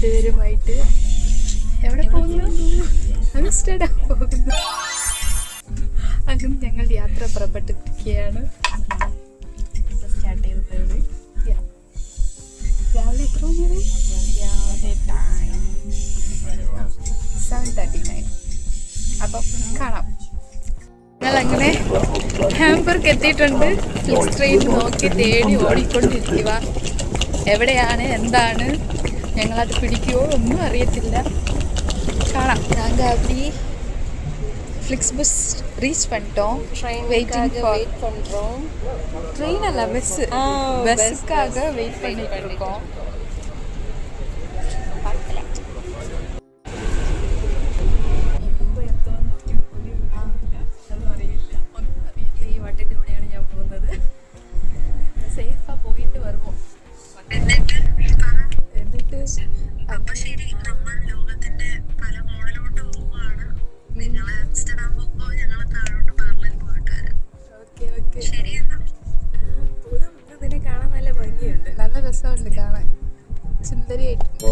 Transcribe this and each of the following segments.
കൂട്ടുകാരുമായിട്ട് എവിടെ പോകുന്നു? ആംസ്റ്റർഡാം പോകുന്നു. അങ്ങനെ ഞങ്ങൾ യാത്ര പുറപ്പെട്ടിരിക്കുകയാണ്. സ്റ്റാർട്ട് ചെയ്തത് രാവിലെ എത്ര മണിയാണ്? രാവിലെ 7:39. അപ്പം കാണാം. ഞങ്ങളങ്ങനെ ഹാംബർഗ് എത്തിയിട്ടുണ്ട്. ഫ്ലിക്സ് ട്രെയിൻ നോക്കി തേടി ഓടിക്കൊണ്ടിരിക്കുക. എവിടെയാണ്, എന്താണ്, ഞങ്ങളത് പിടിക്കുമോ ഒന്നും അറിയത്തില്ല. കാണാം. நாங்க அப்படி ஃப்ளிக்ஸ் பஸ் ரீச் பண்ணிட்டோம். வெயிட்டிங் ஃபார் பண்ணுறோம். ட்ரெயின் அல்ல, பஸ்ஸுக்காக வெயிட் பண்ணிட்டு இருக்கோம். ഈ വട്ടിൻ്റെ കൂടെയാണ് ഞാൻ പോകുന്നത്. സേഫാ പോയിട്ട് വരുമോ? എന്നിട്ട് അപ്പൊ ശരി, നമ്മൾ ലോകത്തിന്റെ പല മോളിലോട്ട് പോവുകയാണ്. നിങ്ങളെ ആംസ്റ്റർഡാം പോകുമ്പോ ഞങ്ങളെ താഴോട്ട് ബെർലിൻ പോയിട്ട് വരാം. ഓക്കെ ശരി എന്നാ. ഇതിനെ കാണാൻ നല്ല ഭംഗിയുണ്ട്. നല്ല രസമുണ്ട് കാണാൻ. സുന്ദരിയായിട്ടുണ്ട്.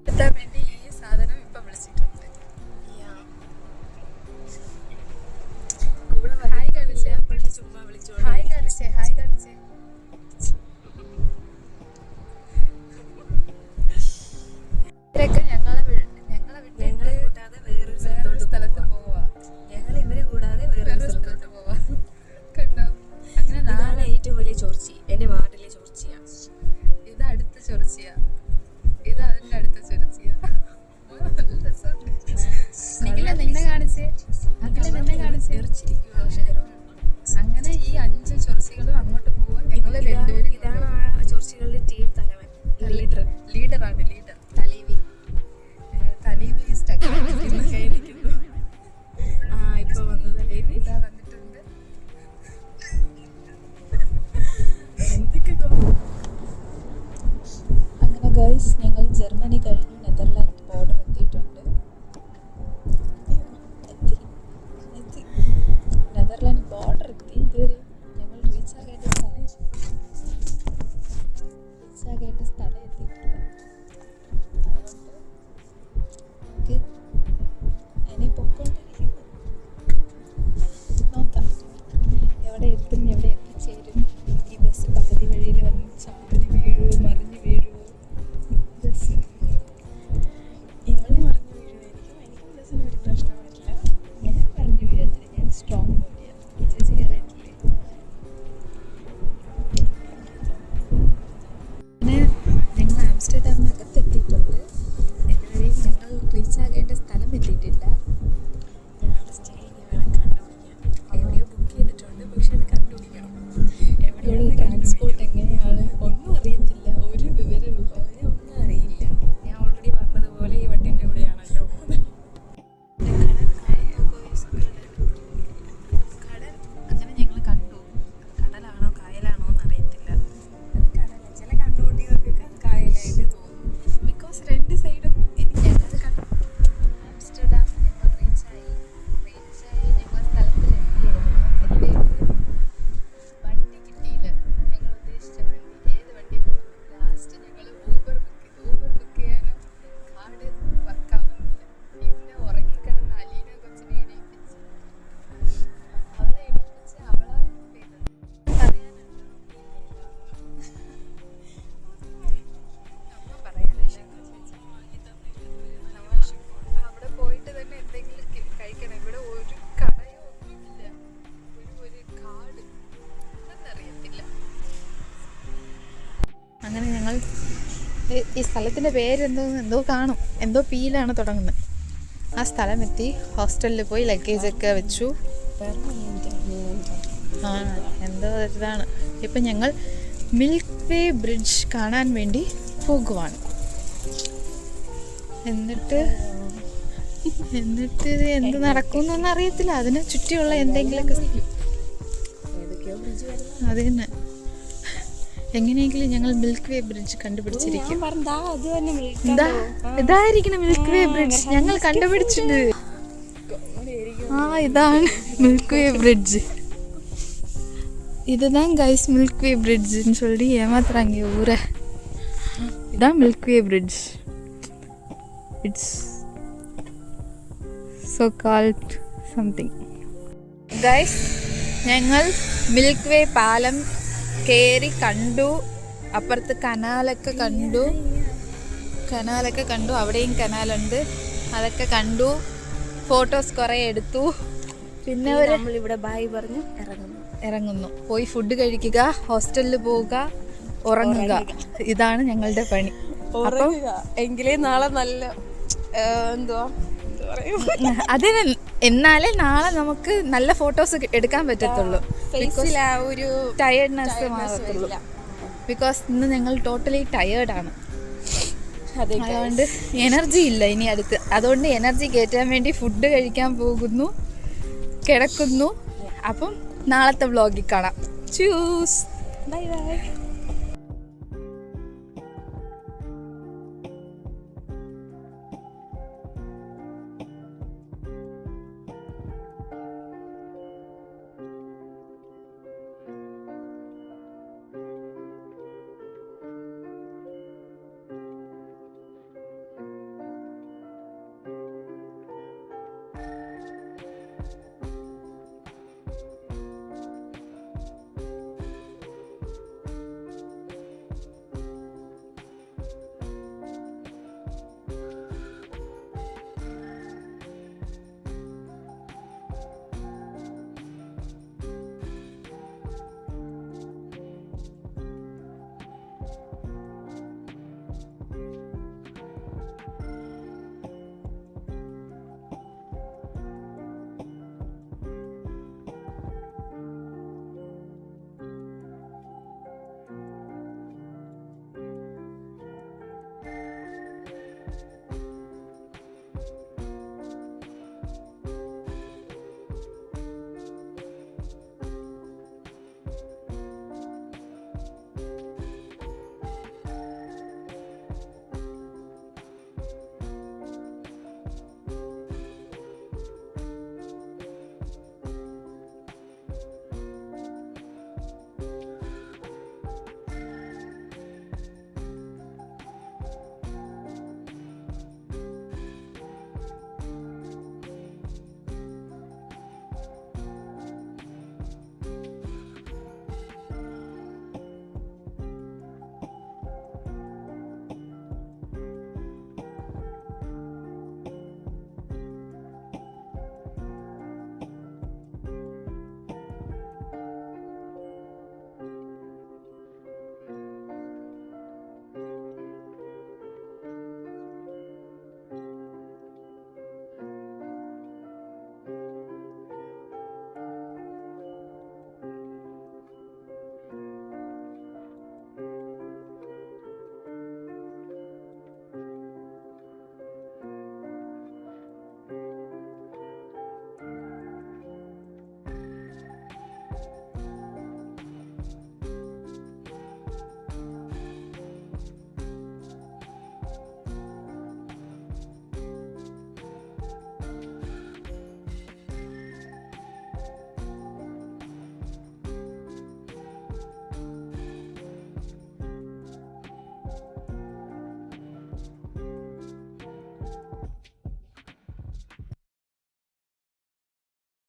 എത്താൻ വേണ്ടി ഈ സാധനം ഇപ്പം വിളിച്ചിട്ടുണ്ട്. ഹായ് കാണിച്ചേ. ചുമ്മാ വിളിച്ചോ. ഹായ് കാണിച്ചേ. ഇവരൊക്കെ ഞങ്ങളെ വിട്ടിട്ട് കൂട്ടാതെ വേറൊരു സ്ഥലത്ത് പോവാ. ഞങ്ങൾ ഇവരെ കൂടാതെ വേറൊരു സ്ഥലത്ത് പോവാ. കണ്ടോ? അങ്ങനെ ഇതാണ് ഏറ്റവും വലിയ ചോർച്ചി. എന്റെ വാർഡിലെ ചോർച്ചയാണ്. ഇത് അടുത്ത ചൊറിച്ചിയ. ഇത് അതിന്റെ അടുത്ത ചൊറിച്ചിയ. നിന്നെ കാണിച്ചേ. അങ്ങനെ ഈ 5 ചൊറിച്ചികളും അങ്ങോട്ട് പോവാ. ഞങ്ങള് രണ്ടുപേരും. ഇതാണ് ആ ചോർച്ചികളുടെ ടീം തലവൻ. ലീഡറാണ്. തലവി സ്റ്റക്ക് ഇപ്പൊ വന്നു തലവി. ഇതാ വന്നിട്ടുണ്ട്. അങ്ങനെ ഗൈസ്, ഞങ്ങൾ ജർമ്മനി കഴിഞ്ഞു നെതർലാൻഡ് ബോർഡർ എത്തിയിട്ടുണ്ട്. നെതർലാൻഡ് ബോർഡർ എത്തി. ഇതുവരെ ഞങ്ങൾ റീച്ച് ആകേണ്ട സ്ഥലം എത്തിയിട്ടില്ല. അതുകൊണ്ട് നമുക്ക് ഇനി പൊക്കോണ്ടിരിക്കുന്നു. നോക്കാം എവിടെ എത്തും, എവിടെ എത്തിച്ചേരും. ഈ ബസ് പകുതി വഴിയിൽ വന്ന് ചാടി വീഴുമോ, മറിഞ്ഞു വീഴുമോ? ബസ് ഇവള് മറിഞ്ഞു വീഴുമായിരിക്കും. എനിക്ക് ബസ്സിന് ഒരു പ്രശ്നം വരില്ല. ഞാൻ മറിഞ്ഞു വീഴത്തില്ല. ഞാൻ സ്ട്രോങ് ബോഡിയാണ്. ചേച്ചി കയറിയിട്ടില്ലേ? അങ്ങനെ ഞങ്ങൾ ആംസ്റ്റർഡാമിനകത്ത് എത്തിയിട്ടുണ്ട്. ഇതുവരെയും ഞങ്ങൾ റീച്ച് ആകേണ്ട സ്ഥലം എത്തിയിട്ടില്ല. ഞങ്ങളുടെ സ്റ്റേ ഇനി വേണം കണ്ടുപിടിക്കാൻ. എവിടെയോ ബുക്ക് ചെയ്തിട്ടുണ്ട്, പക്ഷെ അത് കണ്ടുപിടിക്കണം. ഇവിടെ ട്രാൻസ്പോർട്ട് എങ്ങനെയാണ് ഒന്നും അറിയത്തില്ല. ഒരു വിവരമില്ല. ഒന്നും അറിയില്ല. ഞാൻ ഓൾറെഡി പറഞ്ഞതുപോലെ ഈ വട്ടിൻ്റെ കൂടെയാണല്ലോ. കടൽ അങ്ങനെ ഞങ്ങൾ കണ്ടു. കടലാണോ കായലാണോ എന്ന് അറിയത്തില്ല. അത് കടല. ചില കണ്ടുകൂട്ടികൾക്കൊക്കെ കായലായിട്ട് തോന്നും. ബിക്കോസ് രണ്ട് സൈഡും ഞങ്ങൾ കണ്ടു. ആംസ്റ്റർഡാം ഞങ്ങൾ റീച്ചായി. ഞങ്ങൾ സ്ഥലത്തിലെത്തിയായിരുന്നു. വണ്ടി കിട്ടിയില്ല. ഞങ്ങൾ ഉദ്ദേശിച്ച വണ്ടി. ഏത് വണ്ടി പോകും? ലാസ്റ്റ് ഞങ്ങൾ ഊബർ ബുക്ക് ചെയ്യാനും കാർഡ് വർക്കാവുന്നില്ല. പിന്നെ ഉറങ്ങിക്കിടന്ന അലീന കൊച്ചിനെ എണീപ്പിച്ച് അവളെ പറയാനുണ്ടോ? അമ്മ പറയാനില്ല. അവിടെ പോയിട്ട് തന്നെ എന്തെങ്കിലും കഴിക്കണം. ഇവിടെ ഒരു കടയോ ഒന്നുമില്ല. ഒരു കാട് എന്നറിയത്തില്ല. അങ്ങനെ ഞങ്ങൾ ഈ സ്ഥലത്തിൻ്റെ പേരെന്തോ കാണും. എന്തോ പീലാണ് തുടങ്ങുന്നത്. ആ സ്ഥലം എത്തി. ഹോസ്റ്റലിൽ പോയി ലഗേജൊക്കെ വെച്ചു. എന്തോ ഇതാണ്. ഇപ്പം ഞങ്ങൾ മിൽക്ക് വേ ബ്രിഡ്ജ് കാണാൻ വേണ്ടി പോകുവാണ്. എന്നിട്ട് എന്ത് നടക്കുമെന്നൊന്നും അറിയത്തില്ല. അതിനെ ചുറ്റിയുള്ള എന്തെങ്കിലുമൊക്കെ ഏതൊക്കെയോ ബ്രിഡ്ജ് വരുന്നു. അത് തന്നെ. എങ്ങനെയെങ്കിലും ഞങ്ങൾ മിൽക്ക് വേ ബ്രിഡ്ജ് കണ്ടുപിടിച്ചിരിക്കും. ഇതായിരിക്കണം മിൽക്ക് വേ ബ്രിഡ്ജ്. ഞങ്ങൾ കണ്ടുപിടിച്ചിട്ടുണ്ട്. ഇതാണ് മിൽക്ക് വേ ബ്രിഡ്ജ്. இதுதான் கைஸ் மில்க்வே பிரிட்ஜ்னு சொல்லி ஏமாத்துறாங்க ஊரை. இதான் milk way bridge. It's so called something. Guys ഞങ്ങൾ മിൽക്ക് വേ പാലം കയറി കണ്ടു. അപ്പുറത്ത് കനാലൊക്കെ കണ്ടു. അവിടെയും കനാലുണ്ട്. അതൊക്കെ കണ്ടു. ഫോട്ടോസ് കുറേ എടുത്തു. പിന്നെ നമ്മളിവിടെ ബായ് പറഞ്ഞ് ഇറങ്ങുന്നു. പോയി ഫുഡ് കഴിക്കുക, ഹോസ്റ്റലിൽ പോവുക, ഉറങ്ങുക. ഇതാണ് ഞങ്ങളുടെ പണി. എങ്കിലേ നാളെ നല്ല അതിന് എന്നാലേ നാളെ നമുക്ക് നല്ല ഫോട്ടോസ് എടുക്കാൻ പറ്റത്തുള്ളൂ. ഒരു ടയേർഡ്നെസ് മാറത്തുള്ളൂ. ബിക്കോസ് ഇന്ന് ഞങ്ങൾ ടോട്ടലി ടയേർഡാണ്. അതുകൊണ്ട് എനർജി ഇല്ല ഇനി അടുത്ത്. അതുകൊണ്ട് എനർജി കയറ്റാൻ വേണ്ടി ഫുഡ് കഴിക്കാൻ പോകുന്നു, കിടക്കുന്നു. അപ്പം നാളത്തെ വ്ളോഗിൽ കാണാം. ചൂസ്. Bye bye.